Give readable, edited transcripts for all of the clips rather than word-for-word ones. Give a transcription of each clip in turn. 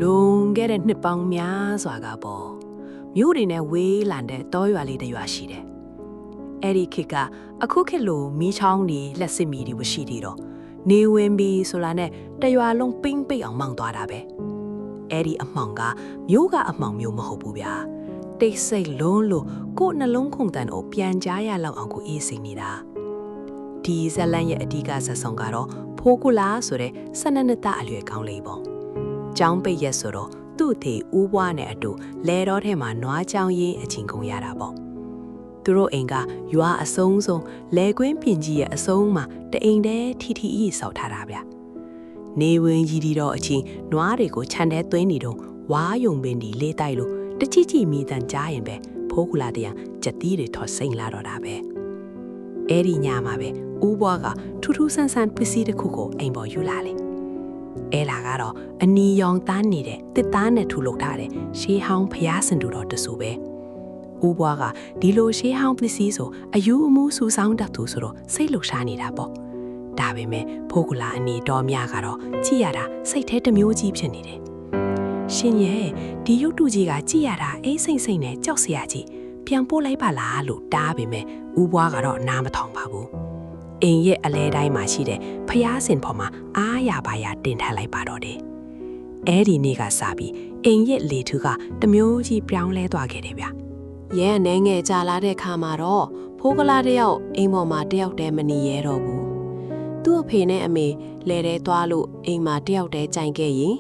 လွန်ခဲ့တဲ့နှစ်ပေါင်းများစွာကပေါ့မြို့တွေနဲ့ဝေးလံတဲ့တောရွာလေးတစ်ရွာရှိတယ်။အဲ့ဒီခေတ်ကအခုခေတ်လိုမီးချောင်းတွေလက်စစ်မီတွေမရှိသေးတော့နေဝင်ပြီးဆိုလာနဲ့တရွာလုံးပိမ့်ပိတ်အောင်မောင်းသွားတာပဲ။အဲ့ဒီအမှောင်ကမြို့ကအမှောင်မျိုးမဟုတ်ဘူးဗျာ။တိတ်ဆိတ်လုံးလို့ကိုယ်နှလုံးခုန်တန်ကိုပြန်ကြားရလောက်အောင်ကိုအေးစိမ်နေတာ။ဒီဇလန်ရဲ့အဓိကဇာတ်ဆောင်ကတော့ဖိုးကူလာဆိုတဲ့12နှစ်သားအရွယ်ကောင်းလေးပေါ့။ကျောင်းပိတ်ရက်ဆိုတော့သူ့သေးဦးဘွားနဲ့အတူလဲတော်ထဲမှာနွားချောင်းရင်းအချင်းကုန်ရတာပေါ့သူတို့အိမ်ကရွာအစုံဆုံးလဲကွင်းပြင်ကြီးရဲ့အစုံမှာတအိမ်တည်းထီထီအီဆောက်ထားတာဗျနေဝင်ကြီးဒီတော့အချင်းနွားတွေကိုခြံထဲသွင်းနေတော့ဝါယုံပင်ဒီလေးတိုက်လို့တချိချိမိတန်ကြားရင်ပဲဖိုးကူလာတရံကြက်သီးတွေထော်စိမ့်လာတော့တာပဲအဲ့ဒီညမှာပဲဦးဘွားကထူးထူးဆန်းဆန်းပစ္စည်းတစ်ခုကိုအိမ်ပေါ်ယူလာလေအဲလာကတော့အနီရောင်သားနေတဲ့တစ်သားနဲ့ထူလုပ်ထားတဲ့ရှေးဟောင်းဖျားစင်တူတော်တဆူပဲဦးဘွားကဒီလိုရှေးဟောင်းပစ္စည်းဆိုအယူအမှုစူဆောင်းတတ်သူဆိုတော့စိတ်လှရှားနေတာပေါ့ဒါပေမဲ့ဖိုးကူလာအနေတော်များကတော့ကြည့်ရတာစိတ်ထဲတစ်မျိုးကြီးဖြစ်နေတယ်ရှင်ရဲ့ဒီရုပ်တုကြီးကကြည့်ရတာအိတ်စိမ့်စိမ့်နဲ့ကြောက်စရာကြီးပြန်ပို့လိုက်ပါလားလို့တားပေမဲ့ဦးဘွားကတော့နားမထောင်ပါဘူးအိမ်ရဲ့အလဲတိုင်းမှာရှိတဲ့ဖျားစင်ပေါ်မှာအားရပါရတင်ထားလိုက်ပါတော့တယ်။အဲ့ဒီနေ့ကစပြီးအိမ်ရဲ့လေထူးကတမျိုးကြီးပြောင်းလဲသွားခဲ့တယ်ဗျ။ရဲအနေငယ်ကြာလာတဲ့ခါမှာတော့ဖိုးကလာတယောက်အိမ်ပေါ်မှာတယောက်တည်းမနေရတော့ဘူး။သူ့အဖေနဲ့အမေလဲတဲသွားလို့အိမ်မှာတယောက်တည်းကြိုင်ခဲ့ရင်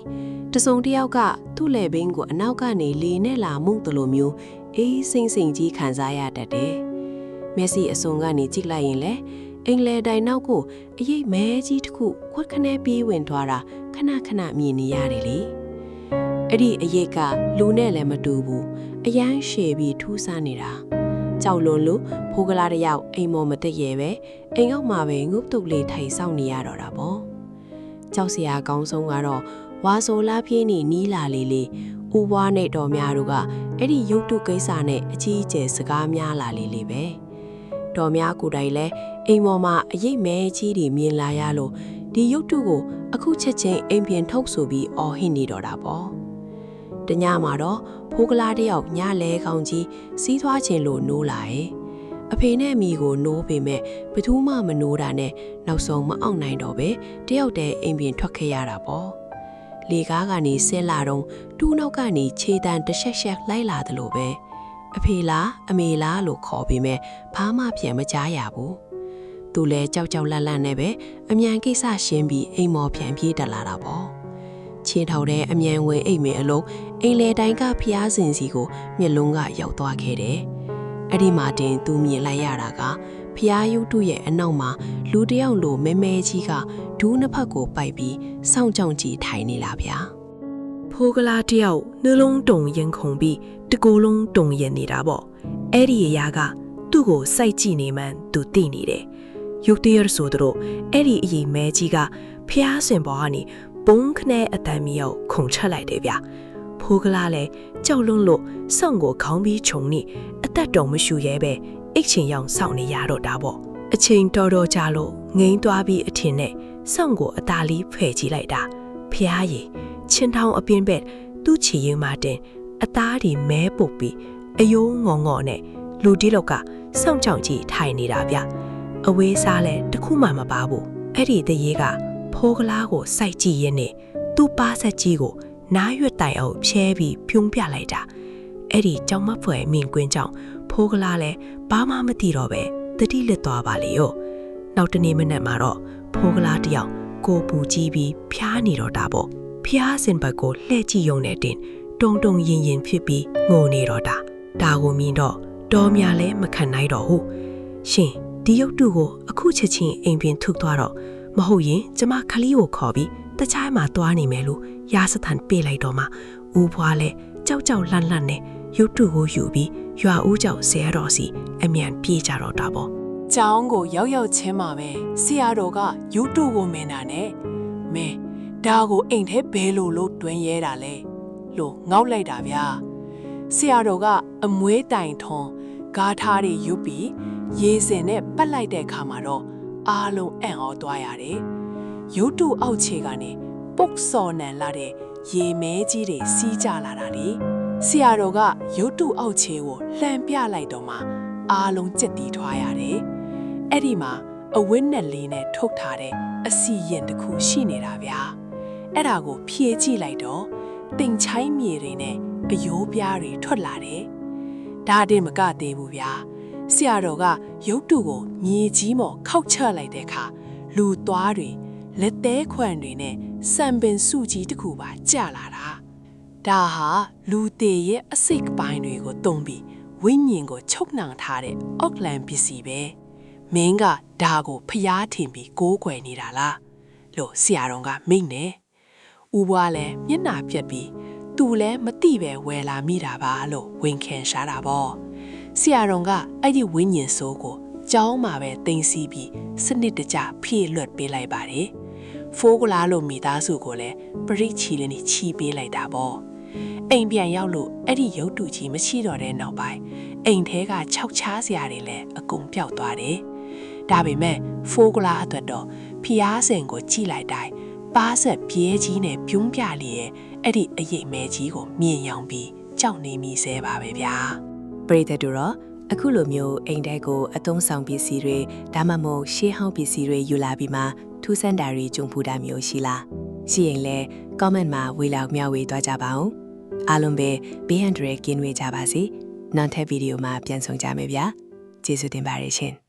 တစုံတယောက်ကသူ့လေဘင်းကိုအနောက်ကနေလေနဲ့လာမှုန့်တလိုမျိုးအေးစိမ့်စိမ့်ကြီးခံစားရတတ်တယ်။မျက်စိအစုံကနေကြည့်လိုက်ရင်လည်းအင်္ဂလန်တိုင်းနောက်ကိုအရေးမဲကြီးတစ်ခုခွက်ခနဲပြေးဝင်သွားတာခဏခဏမြင်နေရတယ်လေအဲ့ဒီအရေးကလူနဲ့လည်းမတူဘူးအရန်ရှည်ပြီးထူးဆန်းနေတာကြောက်လွန်လို့ဖိုးကလာတယောက်အိမ်မော်မတက်ရဲပဲအိမ်အောက်မှာပဲငုပ်တုတ်လေးထိုင်ဆောင်နေရတော့တာပေါ့ကြောက်စရာကောင်းဆုံးကတော့ဝါဆိုလာပြေးနေနီးလာလေးလေးဦးဘွားနဲ့တော်များတို့ကအဲ့ဒီရုပ်တုကိစ္စနဲ့အကြီးအကျယ်စကားများလာလေးလေးပဲတော်များကိုယ်တိုင်လဲအိမ်ပေါ်မှာအရေးမဲကြီးတွေမြင်လာရလို့ဒီရုပ်တုကိုအခုချက်ချင်းအိမ်ပြင်ထုတ်ဆိုပြီးအော်ဟစ်နေတော့တာပေါ့တညမှာတော့ဖိုးကလာတယောက်ညလဲကောင်းကြီးစီးသွားခြင်းလို့နိုးလာရဲ့အဖေနဲ့အမိကိုနိုးပေမဲ့ဘယ်သူမှမနိုးတာနဲ့နောက်ဆုံးမအောင်နိုင်တော့ပဲတယောက်တည်းအိမ်ပြင်ထွက်ခဲ့ရတာပေါ့လေကားကနေဆင်းလာတော့တူးနောက်ကနေခြေတံတရှက်ရှက်လိုက်လာတယ်လို့ပဲအဖေလားအမေလားလို့ခေါ်ပြီးမဲ့ဘာမှပြန်မကြားရဘူးသူလဲကြောက်ကြောက်လန့်လန့်နဲ့ပဲအမြန်ကိစ္စရှင်းပြီးအိမ်မော်ပြန်ပြေးတက်လာတာပေါ့ချင်းထောက်တဲ့အမြန်ဝင်အိမ်မေအလုံးအိမ်လေတိုင်းကဖျားစင်စီကိုမျက်လုံးကရောက်သွားခဲ့တယ်အဲ့ဒီမှာတင်သူမြင်လိုက်ရတာကဖျားရုပ်တုရဲ့အနောက်မှာလူတယောက်လိုမဲမဲကြီးကဒူးနှစ်ဖက်ကိုပိုက်ပြီးစောင့်ကြောင်ကြည့်ထိုင်နေလာဗျာဖိုးကလာတယောက်နှလုံးတုံရင်ခုန်ပြီးတကူလုံးတုံရင်နေတာပေါ့အဲ့ဒီအရာကသူ့ကိုစိုက်ကြည့်နေမှန်းသူသိနေတယ်ရုတ်တရက်ဆိုတော့အဲ့ဒီအရင်မဲကြီးကဖျားစင်ပေါ်ကနေပုံခနဲ့အတန်မြောက်ခုန်ချက်လိုက်တယ်ဗျဖိုးကလာလည်းကြောက်လွန်းလို့စောင့်ကိုခေါင်းပြီးခြုံနေအသက်တုံမရှူရဲပဲအိတ်ချင်ရောင်စောင့်နေရတော့တာပေါ့အချိန်တော်တော်ကြာလို့ငိမ့်သွားပြီးအထင်နဲ့စောင့်ကိုအသာလေးဖယ်ကြည့်လိုက်တာဖျားရည်ချင်းထောင်အပင်ဘက်သူ့ချီရင်မှတင်အသားတွေမဲပုတ်ပြီးအယိုးငေါငေါနဲ့လူတီလောက်ကစောင့်ကြောင်ကြည့်ထိုင်နေတာဗျအဝေးစားလဲတခုမှမပါဘူးအဲ့ဒီတရေကဖိုးကလားကိုစိုက်ကြည့်ရင်းနဲ့သူ့ပါဆက်ကြီးကိုနားရွက်တိုင်အောင်ဖြဲပြီးဖြုံးပြလိုက်တာအဲ့ဒီကြောင်မဖွယ်မြင်ကွင်းကြောင့်ဖိုးကလားလဲဘာမှမသိတော့ပဲတတိလက်သွားပါလေရောနောက်တနေ့မနက်မှာတော့ဖိုးကလားတယောက်ကိုပူကြီးပြီးဖျားနေတော့တာပေါ့ဖျားစင်ဘက်ကိုလှဲ့ကြည့်ရုံနဲ့တင်တုံတုံရင်ရင်ဖြစ်ပြီးငိုနေတော့တာဒါကိုမြင်တော့တော်များလဲမခံနိုင်တော့ဘူးရှင်ဒီရုပ်တုကိုအခုချက်ချင်းအိမ်ပြင်ထုတ်သွားတော့မဟုတ်ရင်ကျမခလီကိုခေါ်ပြီးတခြားမှာသွားနေမယ်လို့ရာစထန်ပေးလိုက်တော့မှဦးဘွားလဲကြောက်ကြောက်လန့်လန့်နဲ့ရုပ်တုကိုယူပြီးရွာဦးကျောက်ဆရာတော်စီအမြန်ပြေးကြတော့တာပေါ့ကျောင်းကိုရောက်ရောက်ချင်းမှာပဲဆရာတော်ကရုပ်တုကိုမင်တာနဲ့မင်းဒါကိုအိမ်ထဲဘဲလို့တွင်းရဲတာလဲလို့ငေါက်လိုက်တာဗျာဆရာတော်ကအမွေးတိုင်ထွန်ဂါထာတွေယူပြီးရေစင်နဲ့ပတ်လိုက်တဲ့အခါမှာတော့အားလုံးအံ့ဩသွားရတယ်ရုပ်တုအောက်ခြေကနေပုတ်စော်နံလာတဲ့ ရေမဲကြီးတွေစီးကြလာတာလေဆရာတော်ကရုတ်တုအောက်ခြေကိုလှန်ပြလိုက်တော့မှအားလုံးကြက်တီထွားရတယ်အဲ့ဒီမှာအဝင်းနဲ့လေးနဲ့ထုတ်ထားတဲ့အစီရင်တစ်ခုရှိနေတာဗျာအဲ့ဒါကိုဖြည့်ကြည့်လိုက်တော့တင်ချိုင်းမြေတွေနဲ့အယိုးပြားတွေထွက်လာတယ်ဒါတည်းမကသေးဘူးဗျာဆရာတော်ကရုတ်တုကိုမြေကြီးမော်ခောက်ချလိုက်တဲ့အခါလူသွားတွေလက်သေးခွံတွေနဲ့စံပင်စုကြီးတစ်ခုပါကျလာတာဒါဟာလူသေးရဲ့အစိတ်ပိုင်းတွေကိုတုံးပြီးဝိညာဉ်ကိုချုပ်နှောင်ထားတဲ့အော့ကလန်ပစ္စည်းပဲမင်းကဒါကိုဖျားထင်ပြီးကိုးကွယ်နေတာလားလို့ဆရာတော်ကမိန့်နေဦးဘွားလည်းမျက်နှာပြက်ပြီးသူလည်းမသိပဲဝယ်လာမိတာပါလို့ဝန်ခံရှာတာပေါ့ဆရာတော်ကအဲ့ဒီဝိညာဉ်ဆိုးကိုကျောင်းမှာပဲတင်စီပြီးစနစ်တကျဖြည့်လွတ်ပေးလိုက်ပါတယ်ဖိုးကလားလို့မိသားစုကိုလည်းပရိချီလင်းချီပေးလိုက်တာပေါ့အိမ်ပြန်ရောက်လို့အဲ့ဒီရုပ်တုကြီးမရှိတော့တဲ့နောက်ပိုင်းအိမ်ထဲကခြောက်ချားစရာတွေလည်းအကုန်ပျောက်သွားတယ်ဒါပေမဲ့ဖိုးကလားအတွက်တော့ဖျားစင်ကိုကြည့်လိုက်တိုင်းပါးဆက်ပြဲကြီးနဲ့ပြုံးပြလျက်အဲ့ဒီအရိပ်မဲကြီးကိုမြင်ရောင်ပြီးကြောက်နေမိစေပါပဲဗျာပရိသတ်တို့တော့အခုလိုမျိုးအိမ်ထဲကိုအသုံးဆောင်ပစ္စည်းတွေဒါမှမဟုတ်ရှေးဟောင်းပစ္စည်းတွေယူလာပြီးမှထူးဆန်းတာတွေကြုံဖူးတာမျိုးရှိလားရှိရင်လည်း comment မှာဝေလောက်မျှဝေသွားကြပါဦးအားလုံးပဲဘေးဟန်ဒရယ်ကင်းဝေးကြပါစေနောက်ထပ်ဗီဒီယိုမှာပြန်ဆောင်ကြမယ်ဗျာကျေးဇူးတင်ပါတယ်ရှင်